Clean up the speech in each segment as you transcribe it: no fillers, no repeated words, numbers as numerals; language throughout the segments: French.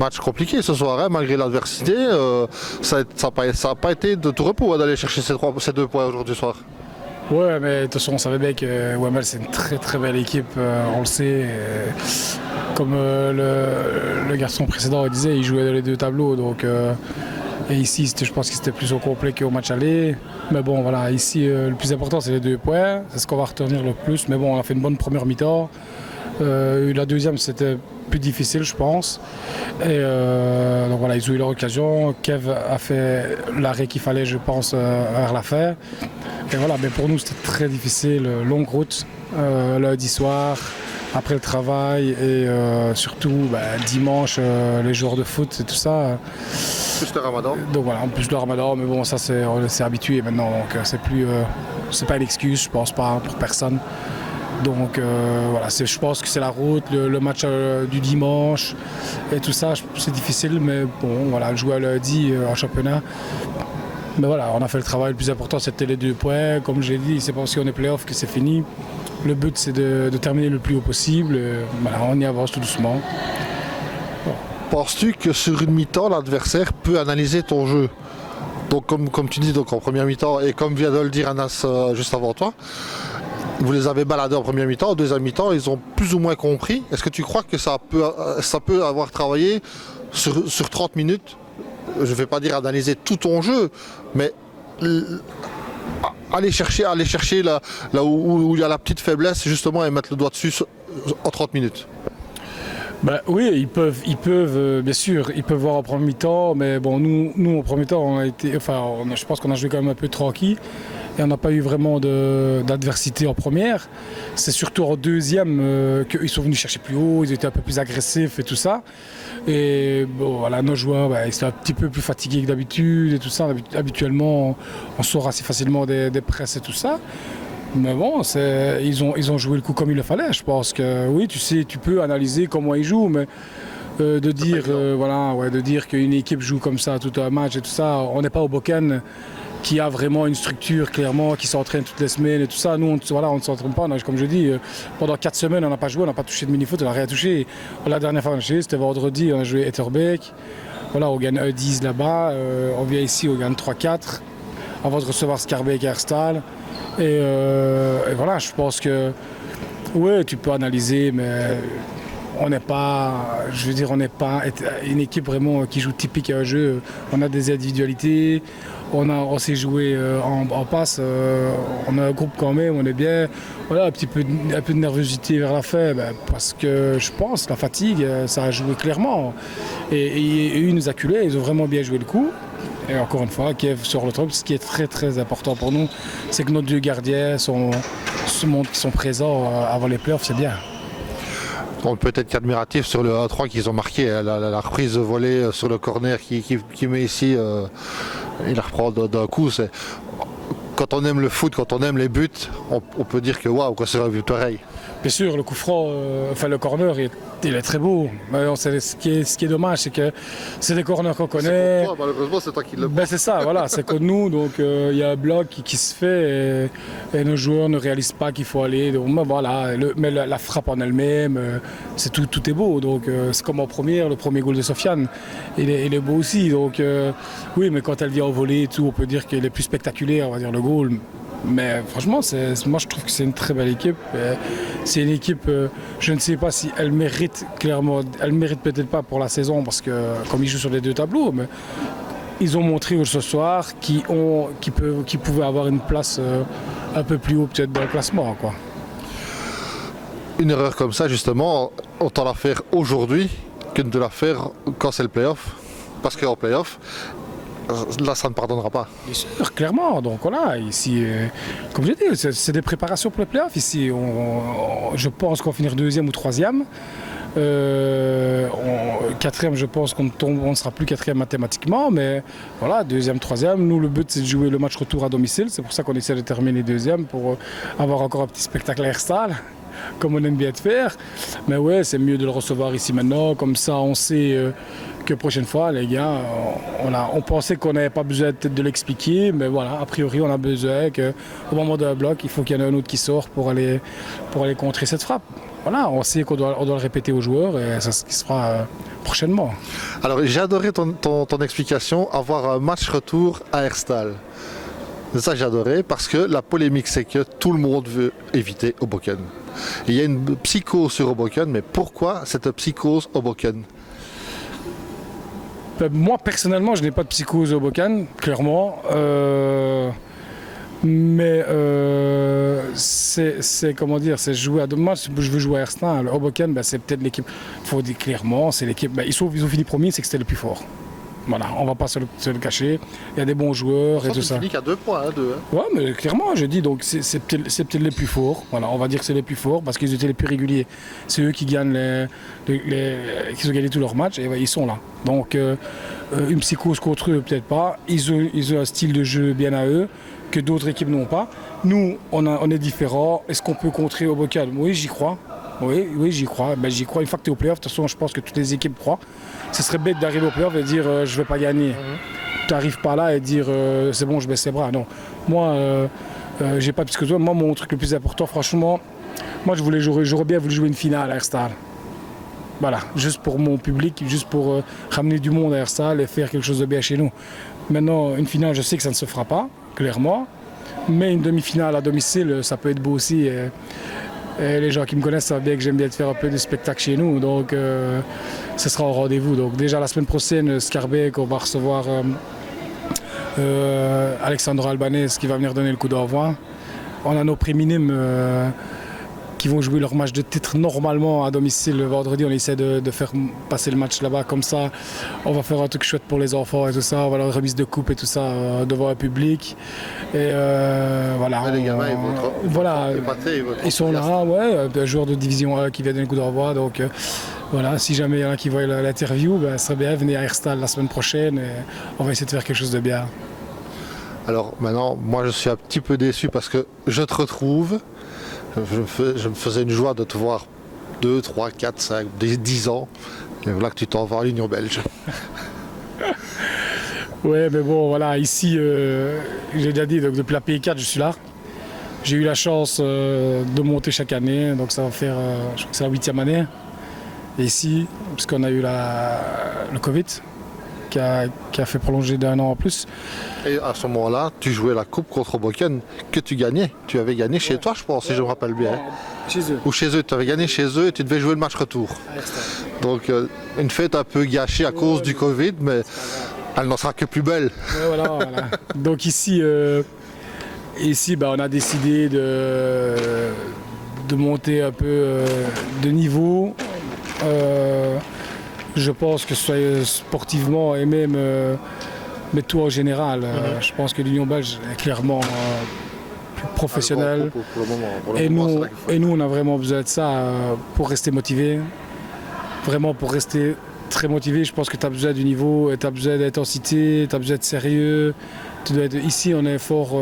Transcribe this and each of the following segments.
match compliqué ce soir, hein, malgré l'adversité. Ça n'a pas été de tout repos d'aller chercher ces 2 points aujourd'hui soir. Ouais, mais de toute façon, on savait bien que Wamel, c'est une très très belle équipe, on le sait. Comme le garçon précédent disait, il jouait dans les 2 tableaux. Donc, et ici, je pense que c'était plus au complet qu'au match aller. Mais bon, voilà, ici, le plus important, c'est les 2 points. C'est ce qu'on va retenir le plus. Mais bon, on a fait une bonne première mi-temps. La deuxième, c'était plus difficile, je pense. Et donc voilà, ils ont eu leur occasion. Kev a fait l'arrêt qu'il fallait, je pense, vers la fin. Et voilà, mais pour nous, c'était très difficile. Longue route, lundi soir, après le travail. Et surtout, dimanche, les joueurs de foot et tout ça. Plus le ramadan. Donc voilà, en plus le ramadan. Mais bon, ça, on s'est habitué maintenant. Donc c'est pas une excuse, je pense pas, pour personne. Donc voilà, je pense que c'est la route, le match du dimanche et tout ça, c'est difficile, mais bon, voilà, jouer lundi en championnat. Mais voilà, on a fait le travail, le plus important c'était les 2 points. Comme j'ai dit, c'est pas parce qu'on est play-off que c'est fini. Le but c'est de terminer le plus haut possible. Voilà, on y avance tout doucement. Bon. Penses-tu que sur une mi-temps, l'adversaire peut analyser ton jeu ? Donc comme tu dis, donc en première mi-temps, et comme vient de le dire Anas juste avant toi, vous les avez baladés en première mi-temps, en deuxième mi-temps, ils ont plus ou moins compris. Est-ce que tu crois que ça peut avoir travaillé sur 30 minutes ? Je ne vais pas dire analyser tout ton jeu, mais aller chercher là où il y a la petite faiblesse, justement, et mettre le doigt dessus en 30 minutes. Oui, ils peuvent, bien sûr, ils peuvent voir en première mi-temps, mais bon, nous en première mi-temps, je pense qu'on a joué quand même un peu tranquille. Et on n'a pas eu vraiment d'adversité en première. C'est surtout en deuxième qu'ils sont venus chercher plus haut, ils étaient un peu plus agressifs et tout ça. Et bon, voilà, nos joueurs, ils sont un petit peu plus fatigués que d'habitude et tout ça. Habituellement, on sort assez facilement des presses et tout ça. Mais bon, ils ont joué le coup comme il le fallait. Je pense que oui, tu peux analyser comment ils jouent, mais de dire qu'une équipe joue comme ça tout un match et tout ça, on n'est pas au Boken qui a vraiment une structure clairement, qui s'entraîne toutes les semaines et tout ça. Nous, on ne s'entraîne pas. Comme je dis, pendant 4 semaines, on n'a pas joué, on n'a pas touché de mini-foot, on n'a rien touché. La dernière fois, c'était vendredi, on a joué Etterbeek. Voilà, on gagne 1-10 là-bas. On vient ici, on gagne 3-4 avant de recevoir Scarbeck et Herstal. Et voilà, je pense que oui, tu peux analyser, mais on n'est pas une équipe vraiment qui joue typique à un jeu. On a des individualités. On s'est joué en passe, on a un groupe quand même, on est bien. Voilà, un peu de nervosité vers la fin, parce que je pense la fatigue, ça a joué clairement. Et ils nous acculaient, ils ont vraiment bien joué le coup. Et encore une fois, Kiev sur le truc, ce qui est très très important pour nous, c'est que nos 2 gardiens sont présents avant les playoffs, c'est bien. On peut être qu'admiratif sur le 1-3 qu'ils ont marqué, la reprise de volée sur le corner qui met ici, il la reprend d'un coup. Quand on aime le foot, quand on aime les buts, on peut dire que waouh, c'est un but pareil. Bien sûr, le coup franc, le corner, il est très beau. Mais ce qui est dommage, c'est que c'est des corners qu'on connaît. C'est pour toi, malheureusement, c'est toi qui le prends. C'est ça, voilà, c'est comme nous. Donc il y a un bloc qui se fait et nos joueurs ne réalisent pas qu'il faut aller. Donc, voilà, mais la frappe en elle-même, tout est beau. Donc c'est comme en première, le premier goal de Sofiane, il est beau aussi. Donc oui, mais quand elle vient au volley et tout, on peut dire qu'il est plus spectaculaire, on va dire le goal. Mais franchement, moi je trouve que c'est une très belle équipe. C'est une équipe, je ne sais pas si elle mérite clairement, elle mérite peut-être pas pour la saison parce que comme ils jouent sur les 2 tableaux, mais ils ont montré ce soir qu'ils pouvaient avoir une place un peu plus haut peut-être dans le classement, quoi. Une erreur comme ça, justement, autant la faire aujourd'hui que de la faire quand c'est le play-off. Parce qu'en play-off, là, ça ne pardonnera pas. Bien sûr, clairement. Donc voilà, ici, comme je dis, c'est des préparations pour les playoffs. Ici, je pense qu'on va finir 2e ou 3e. 4e, je pense qu'on ne sera plus 4e mathématiquement, mais voilà, 2e, 3e. Nous, le but, c'est de jouer le match retour à domicile. C'est pour ça qu'on essaie de terminer 2e pour avoir encore un petit spectacle à Herstal, comme on aime bien de faire. Mais ouais, c'est mieux de le recevoir ici maintenant. Comme ça, on sait que prochaine fois, les gars, on pensait qu'on n'avait pas besoin peut-être de l'expliquer, mais voilà, a priori, on a besoin qu'au moment d'un bloc, il faut qu'il y en ait un autre qui sort pour aller contrer cette frappe. voilà, on sait qu'on doit le répéter aux joueurs et c'est ce qui se fera prochainement. Alors j'ai adoré ton explication, avoir un match retour à Herstal. Ça j'ai adoré parce que la polémique c'est que tout le monde veut éviter Hoboken. Il y a une psychose sur Hoboken, mais pourquoi cette psychose Hoboken? Moi personnellement je n'ai pas de psychose au Hoboken, clairement. Mais c'est comment dire, c'est jouer à moi je veux jouer à Herstal. Le Hoboken, c'est peut-être l'équipe, il faut dire clairement, c'est l'équipe, ils ont fini premier, c'est que c'était le plus fort. Voilà, on va pas se le cacher. Il y a des bons joueurs et tout ça. C'est qu'à 2 points, 2. Ouais, mais clairement, je dis, donc c'est peut-être les plus forts. Voilà, on va dire que c'est les plus forts parce qu'ils étaient les plus réguliers. C'est eux qui gagnent qui ont gagné tous leurs matchs et ils sont là. Donc une psychose contre eux, peut-être pas. Ils ont un style de jeu bien à eux que d'autres équipes n'ont pas. Nous, on est différents. Est-ce qu'on peut contrer Hoboken? Oui, j'y crois. Oui, j'y crois. J'y crois. Une fois que tu es au play-off, de toute façon, je pense que toutes les équipes croient. Ce serait bête d'arriver au play-off et dire je ne vais pas gagner. Tu n'arrives pas là et dire c'est bon, je baisse les bras. Non. Moi, j'ai pas plus que toi. Moi, mon truc le plus important, franchement, moi, j'aurais bien voulu jouer une finale à Herstal. Voilà, juste pour mon public, juste pour ramener du monde à Herstal et faire quelque chose de bien chez nous. Maintenant, une finale, je sais que ça ne se fera pas, clairement. Mais une demi-finale à domicile, ça peut être beau aussi. Et les gens qui me connaissent savent bien que j'aime bien faire un peu de spectacle chez nous, donc ce sera au rendez-vous. Donc déjà la semaine prochaine, Scarbeck, on va recevoir Alexandre Albanese qui va venir donner le coup d'envoi. On a nos préminimes qui vont jouer leur match de titre normalement à domicile le vendredi. On essaie de faire passer le match là-bas comme ça. On va faire un truc chouette pour les enfants et tout ça. On va leur remise de coupe et tout ça devant un public. Et voilà. Ouais, les gamins, ils sont là, un joueur de division 1 qui vient donner le coup d'envoi. Donc voilà, si jamais il y en a qui voient l'interview, ce serait bien, venez à Herstal la semaine prochaine et on va essayer de faire quelque chose de bien. Alors maintenant, moi je suis un petit peu déçu parce que je te retrouve. Je me faisais une joie de te voir 2, 3, 4, 5, 10 ans. Et voilà que tu t'en vas à l'Union belge. Ouais, mais bon, voilà, ici, j'ai déjà dit, donc depuis la P4, je suis là. J'ai eu la chance de monter chaque année, donc ça va faire, je crois que c'est la 8e année. Et ici, puisqu'on a eu le Covid, qui a fait prolonger d'1 an en plus. Et à ce moment-là, tu jouais la coupe contre Hoboken que tu gagnais. Tu avais gagné chez toi, je pense, si je me rappelle bien. Chez eux. Ou chez eux, tu avais gagné chez eux et tu devais jouer le match retour. Donc une fête un peu gâchée à cause du Covid, mais elle n'en sera que plus belle. Ouais, voilà. Donc ici, on a décidé de monter un peu de niveau. Je pense que ce soit sportivement et même mais tout en général. Je pense que l'Union belge est clairement plus professionnelle. Et nous, on a vraiment besoin de ça pour rester motivé. Vraiment pour rester très motivé. Je pense que tu as besoin du niveau, tu as besoin d'intensité, tu as besoin de sérieux. Ici, on est fort.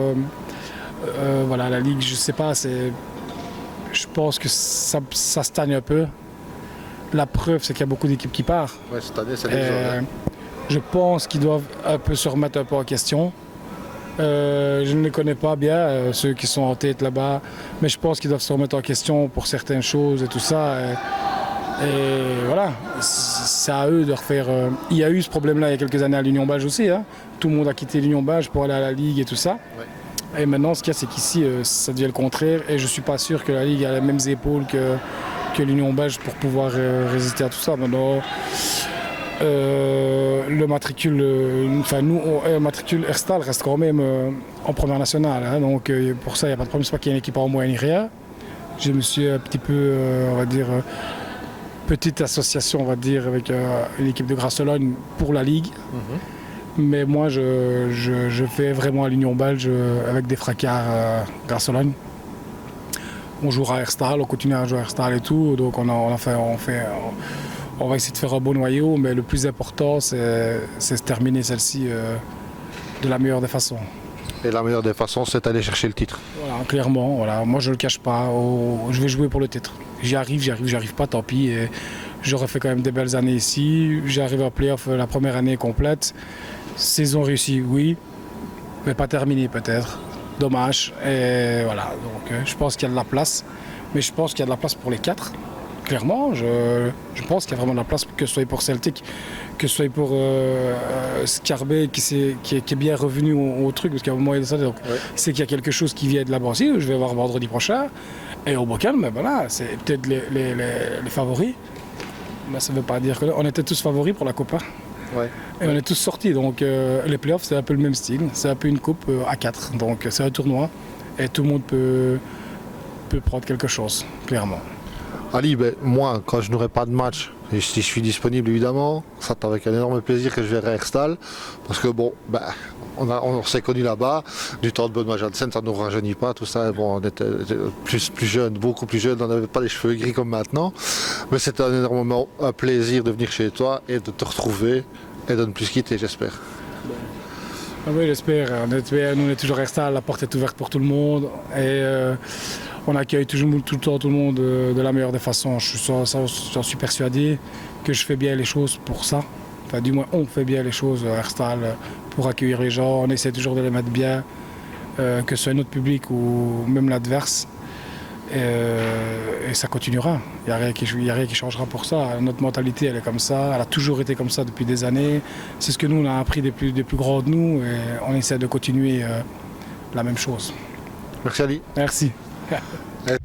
Voilà, la Ligue, je sais pas, je pense que ça stagne un peu. La preuve, c'est qu'il y a beaucoup d'équipes qui partent. Ouais, cette année, c'est déjà. Je pense qu'ils doivent un peu se remettre un peu en question. Je ne les connais pas bien, ceux qui sont en tête là-bas, mais je pense qu'ils doivent se remettre en question pour certaines choses et tout ça. Et voilà, c'est à eux de refaire. Il y a eu ce problème-là il y a quelques années à l'Union belge aussi. Hein. Tout le monde a quitté l'Union belge pour aller à la Ligue et tout ça. Ouais. Et maintenant, ce qu'il y a, c'est qu'ici, ça devient le contraire. Et je ne suis pas sûr que la Ligue a les mêmes épaules que l'Union belge pour pouvoir résister à tout ça. Maintenant, le matricule, le matricule Herstal reste quand même en première nationale. Hein, donc pour ça, il n'y a pas de problème. C'est pas qu'il y a une équipe en moins ni rien. Je me suis un petit peu, on va dire, petite association, on va dire, avec une équipe de Grasse-Sologne pour la Ligue. Mais moi, je fais vraiment à l'Union belge avec des fracas Grasse-Sologne. On jouera à Herstal, on continue à jouer à Herstal et tout. Donc on va essayer de faire un beau noyau, mais le plus important, c'est de terminer celle-ci de la meilleure des façons. Et la meilleure des façons, c'est d'aller chercher le titre. Voilà, clairement. Voilà. Moi, je ne le cache pas. Je vais jouer pour le titre. J'y arrive pas, tant pis. Et j'aurais fait quand même des belles années ici. J'arrive à play-off la première année complète. Saison réussie, oui, mais pas terminée peut-être. Dommage. Et voilà. Donc, je pense qu'il y a de la place Mais je pense qu'il y a de la place pour les 4. Clairement, je pense qu'il y a vraiment de la place, que ce soit pour Celtic, que ce soit pour Scarbet qui est bien revenu au truc, parce qu'à un moment il y a ça, donc c'est qu'il y a quelque chose qui vient de là-bas aussi, je vais voir vendredi prochain. Et au Bocal, mais voilà, c'est peut-être les favoris. Mais ça ne veut pas dire qu'on était tous favoris pour la Copa. Ouais. Et on est tous sortis, donc les playoffs c'est un peu le même style, c'est un peu une coupe à 4, donc c'est un tournoi et tout le monde peut prendre quelque chose, clairement. Ali, ben, moi, quand je n'aurai pas de match, et si je suis disponible évidemment, c'est avec un énorme plaisir que je verrai Herstal. Parce que bon, ben, on s'est connus là-bas, du temps de Benoît Janssen, ça ne nous rajeunit pas, tout ça. Bon, on était plus jeunes, beaucoup plus jeunes, on n'avait pas les cheveux gris comme maintenant. Mais c'était un plaisir de venir chez toi et de te retrouver et de ne plus quitter, j'espère. Ah oui, j'espère. Nous, on est toujours Herstal, la porte est ouverte pour tout le monde. Et on accueille tout le temps tout le monde de la meilleure des façons. J'en suis persuadé que je fais bien les choses pour ça. Enfin, du moins, on fait bien les choses à Herstal pour accueillir les gens. On essaie toujours de les mettre bien, que ce soit notre public ou même l'adverse. Et ça continuera. Il n'y a rien qui changera pour ça. Notre mentalité, elle est comme ça. Elle a toujours été comme ça depuis des années. C'est ce que nous, on a appris des plus grands de nous. Et on essaie de continuer la même chose. Merci Ali. Merci. Et